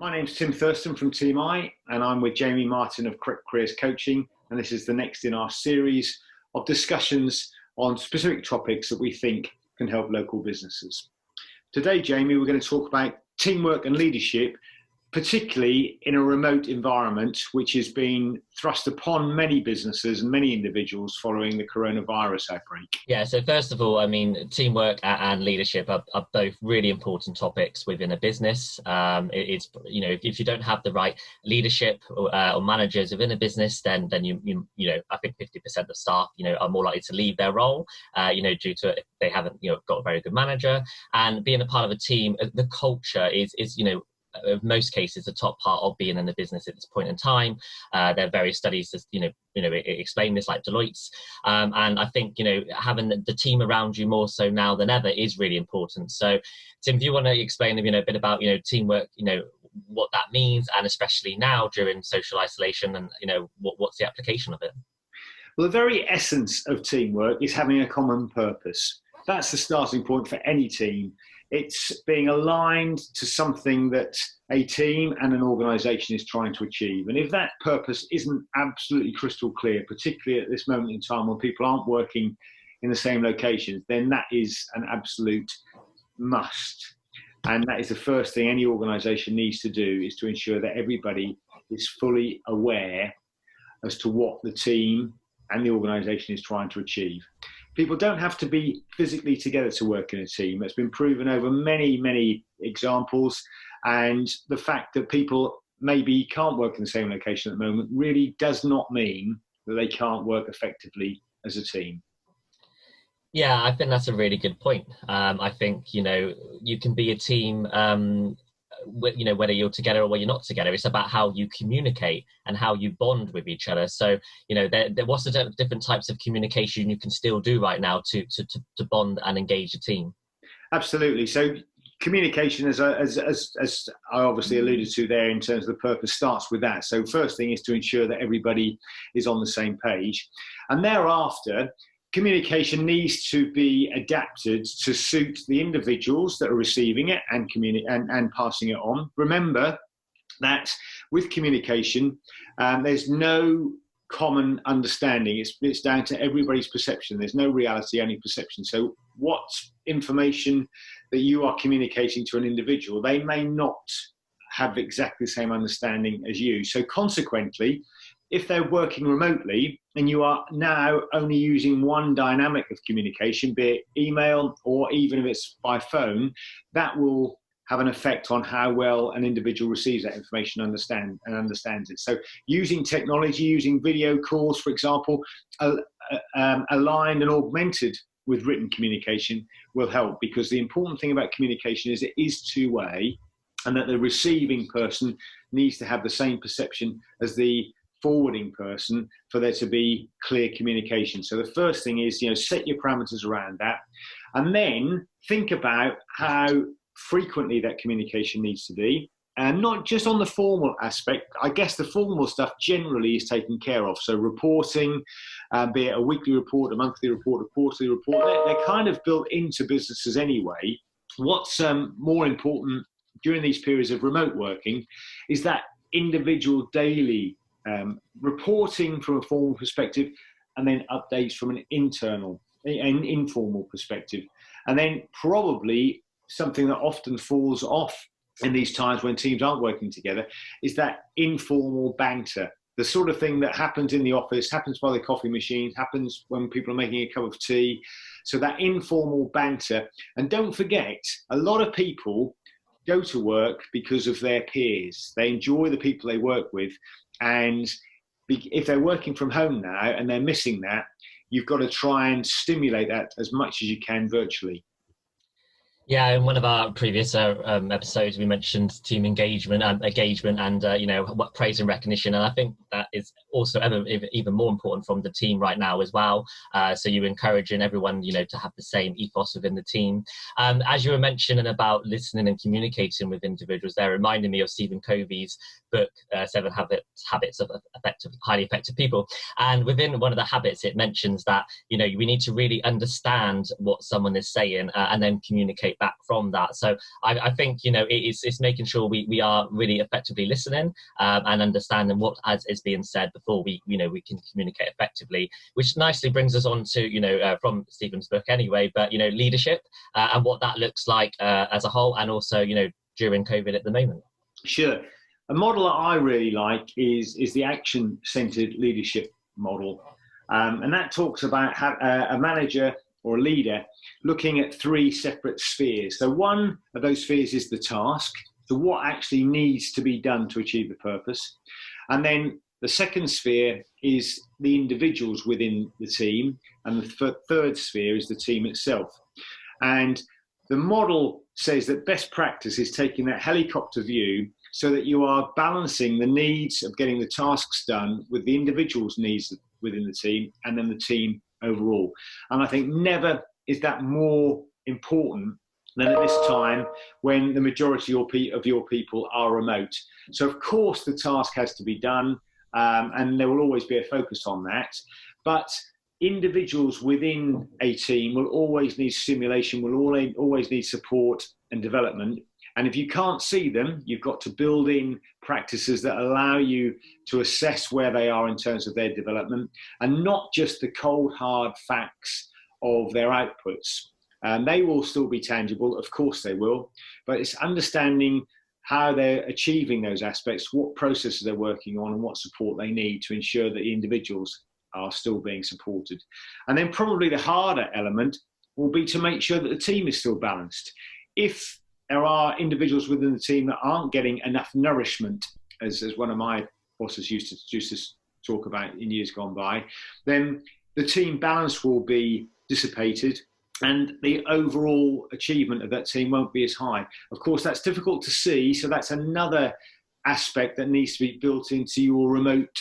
My name's Tim Thurston from Team I, and I'm with Jamie Martin of Correct Careers Coaching, and this is the next in our series of discussions on specific topics that we think can help local businesses. Today, Jamie, we're going to talk about teamwork and leadership, particularly in a remote environment, which has been thrust upon many businesses and many individuals following the coronavirus outbreak. Yeah, so first of all, I mean, teamwork and leadership are both really important topics within a business. It's, if you don't have the right leadership or managers within a business, then you I think 50% of staff, are more likely to leave their role, due to if they haven't, got a very good manager. And being a part of a team, the culture is in most cases the top part of being in the business at this point in time. There are various studies that explain this, like Deloitte's, and I think having the team around you more so now than ever is really important. So Tim, do you want to explain a bit about teamwork, what that means, and especially now during social isolation, and what's the application of it? Well, the very essence of teamwork is having a common purpose. That's the starting point for any team. It's being aligned to something that a team and an organisation is trying to achieve. And if that purpose isn't absolutely crystal clear, particularly at this moment in time when people aren't working in the same locations, then that is an absolute must. And that is the first thing any organisation needs to do, is to ensure that everybody is fully aware as to what the team and the organisation is trying to achieve. People don't have to be physically together to work in a team. It's been proven over many, many examples. And the fact that people maybe can't work in the same location at the moment really does not mean that they can't work effectively as a team. Yeah, I think that's a really good point. I think, you can be a team, whether you're together or whether you're not together. It's about how you communicate and how you bond with each other. So, what's the different types of communication you can still do right now to bond and engage a team? Absolutely. So communication, as I obviously alluded to there in terms of the purpose, starts with that. So first thing is to ensure that everybody is on the same page. And thereafter, communication needs to be adapted to suit the individuals that are receiving it and passing it on. Remember that with communication, there's no common understanding. It's down to everybody's perception. There's no reality, only perception. So what information that you are communicating to an individual, they may not have exactly the same understanding as you. So consequently, if they're working remotely and you are now only using one dynamic of communication, be it email or even if it's by phone, that will have an effect on how well an individual receives that information and understands it. So using technology, using video calls, for example, aligned and augmented with written communication will help, because the important thing about communication is it is two-way, and that the receiving person needs to have the same perception as the forwarding person for there to be clear communication. So the first thing is, set your parameters around that, and then think about how frequently that communication needs to be, and not just on the formal aspect. I guess the formal stuff generally is taken care of. So reporting, be it a weekly report, a monthly report, a quarterly report, they're kind of built into businesses anyway. What's more important during these periods of remote working is that individual daily reporting from a formal perspective, and then updates from an informal perspective. And then probably something that often falls off in these times when teams aren't working together is that informal banter. The sort of thing that happens in the office, happens by the coffee machine, happens when people are making a cup of tea. So that informal banter. And don't forget, a lot of people go to work because of their peers. They enjoy the people they work with. And if they're working from home now and they're missing that, you've got to try and stimulate that as much as you can virtually. Yeah, in one of our previous episodes, we mentioned team engagement and what praise and recognition, and I think that is also even more important from the team right now as well. So you're encouraging everyone, to have the same ethos within the team. As you were mentioning about listening and communicating with individuals, there reminded me of Stephen Covey's book, 7 Habits of Highly Effective People. And within one of the habits, it mentions that we need to really understand what someone is saying and then communicate back from that. So I think, it's making sure we are really effectively listening and understanding what is being said before we can communicate effectively, which nicely brings us on to, from Stephen's book anyway, but, leadership and what that looks like as a whole, and also, during COVID at the moment. Sure. A model that I really like is the action-centered leadership model. And that talks about how a manager or a leader looking at 3 separate spheres. So one of those spheres is the task, so what actually needs to be done to achieve the purpose. And then the second sphere is the individuals within the team, and the third sphere is the team itself. And the model says that best practice is taking that helicopter view so that you are balancing the needs of getting the tasks done with the individual's needs within the team, and then the team overall. And I think never is that more important than at this time when the majority of your people are remote. So of course the task has to be done, and there will always be a focus on that. But individuals within a team will always need stimulation, will always need support and development. And if you can't see them, you've got to build in practices that allow you to assess where they are in terms of their development, and not just the cold, hard facts of their outputs. They will still be tangible, of course they will, but it's understanding how they're achieving those aspects, what processes they're working on, and what support they need to ensure that the individuals are still being supported. And then probably the harder element will be to make sure that the team is still balanced. If there are individuals within the team that aren't getting enough nourishment, as one of my bosses used to talk about in years gone by, then the team balance will be dissipated and the overall achievement of that team won't be as high. Of course, that's difficult to see, so that's another aspect that needs to be built into your remote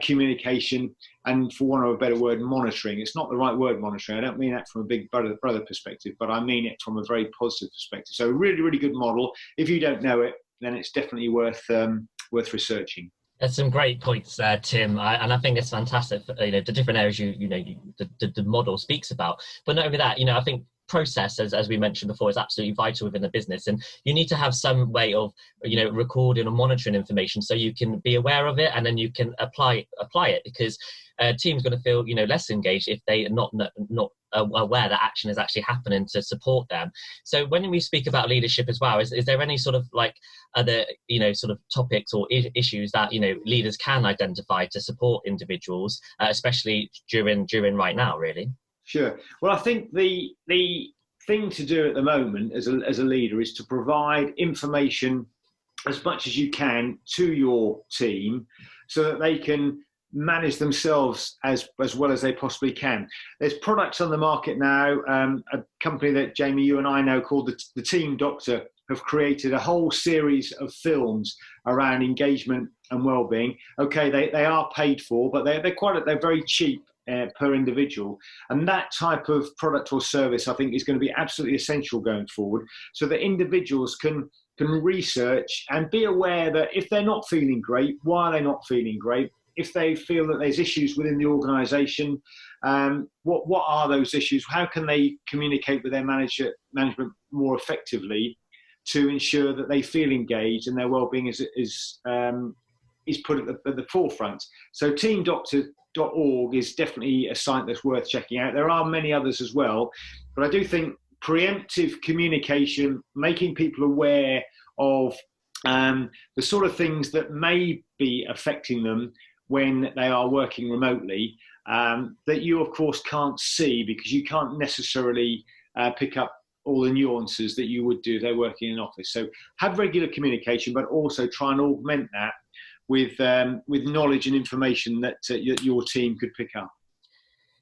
communication, and for want of a better word, monitoring. It's not the right word, monitoring. I don't mean that from a big brother perspective, but I mean it from a very positive perspective. So a really, really good model. If you don't know it, then it's definitely worth researching. There's some great points there, Tim, and I think it's fantastic. The different areas the model speaks about. But not only that, I think process, as we mentioned before, is absolutely vital within a business, and you need to have some way of recording or monitoring information so you can be aware of it and then you can apply it, because a team's going to feel less engaged if they are not aware that action is actually happening to support them. So when we speak about leadership as well, is there any sort of other sort of topics or issues that leaders can identify to support individuals, especially during right now, really? Sure. Well, I think the thing to do at the moment as a leader is to provide information as much as you can to your team so that they can manage themselves as well as they possibly can. There's products on the market now. A company that Jamie, you and I know, called the Team Doctor, have created a whole series of films around engagement and well-being. Okay, they are paid for, but they're very cheap per individual, and that type of product or service I think is going to be absolutely essential going forward, so that individuals can research and be aware that if they're not feeling great, why are they not feeling great? If they feel that there's issues within the organisation, what are those issues? How can they communicate with their management more effectively to ensure that they feel engaged and their well-being is put at the forefront? So teamdoctor.org is definitely a site that's worth checking out. There are many others as well, but I do think preemptive communication, making people aware of the sort of things that may be affecting them when they are working remotely, that you of course can't see because you can't necessarily pick up all the nuances that you would do if they're working in an office. So have regular communication, but also try and augment that with knowledge and information that your team could pick up.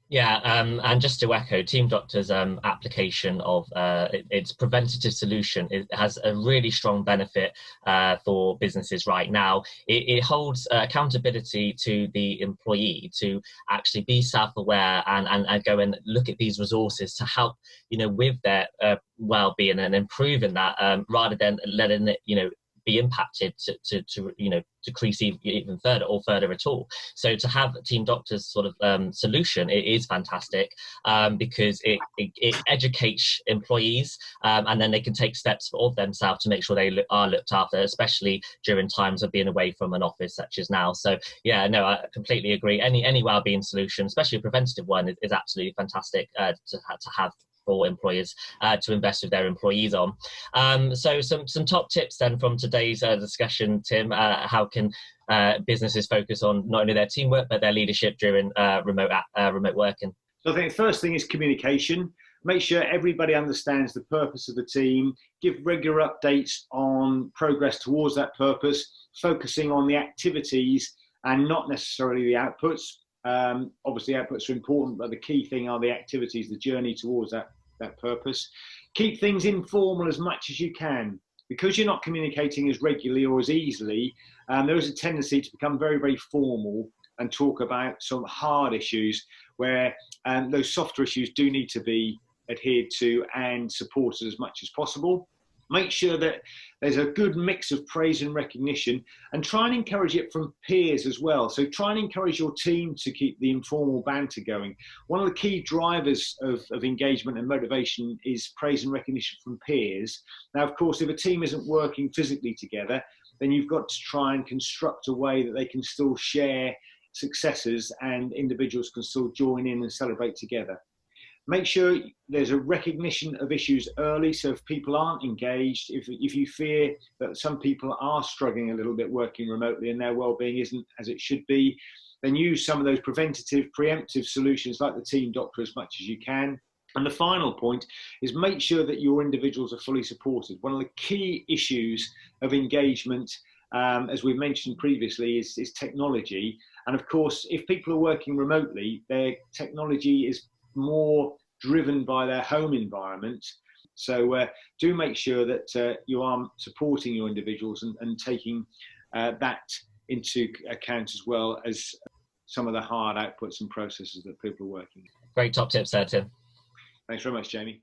Yeah, and just to echo, Team Doctor's application of its preventative solution, it has a really strong benefit for businesses right now. It holds accountability to the employee to actually be self-aware and go and look at these resources to help, with their well-being and improving that, rather than letting it, be impacted to decrease even further or further at all. So to have team doctors sort of solution, it is fantastic, because it educates employees, and then they can take steps of themselves to make sure they are looked after, especially during times of being away from an office such as now. So yeah, no, I completely agree. Any wellbeing solution, especially a preventative one, is absolutely fantastic to have for employers to invest with their employees on. So some top tips then from today's discussion, Tim. How can businesses focus on not only their teamwork but their leadership during remote working? So I think the first thing is communication. Make sure everybody understands the purpose of the team. Give regular updates on progress towards that purpose, focusing on the activities and not necessarily the outputs. Obviously, outputs are important, but the key thing are the activities, the journey towards that purpose. Keep things informal as much as you can. Because you're not communicating as regularly or as easily, there is a tendency to become very, very formal and talk about some hard issues where those softer issues do need to be adhered to and supported as much as possible. Make sure that there's a good mix of praise and recognition, and try and encourage it from peers as well. So try and encourage your team to keep the informal banter going. One of the key drivers of engagement and motivation is praise and recognition from peers. Now, of course, if a team isn't working physically together, then you've got to try and construct a way that they can still share successes and individuals can still join in and celebrate together. Make sure there's a recognition of issues early. So if people aren't engaged, if you fear that some people are struggling a little bit working remotely and their well-being isn't as it should be, then use some of those preventative, preemptive solutions like the team doctor as much as you can. And the final point is make sure that your individuals are fully supported. One of the key issues of engagement, as we've mentioned previously, is technology. And of course, if people are working remotely, their technology is more driven by their home environment. So do make sure that you are supporting your individuals and taking that into account as well as some of the hard outputs and processes that people are working. Great top tips there, Tim. Thanks very much, Jamie.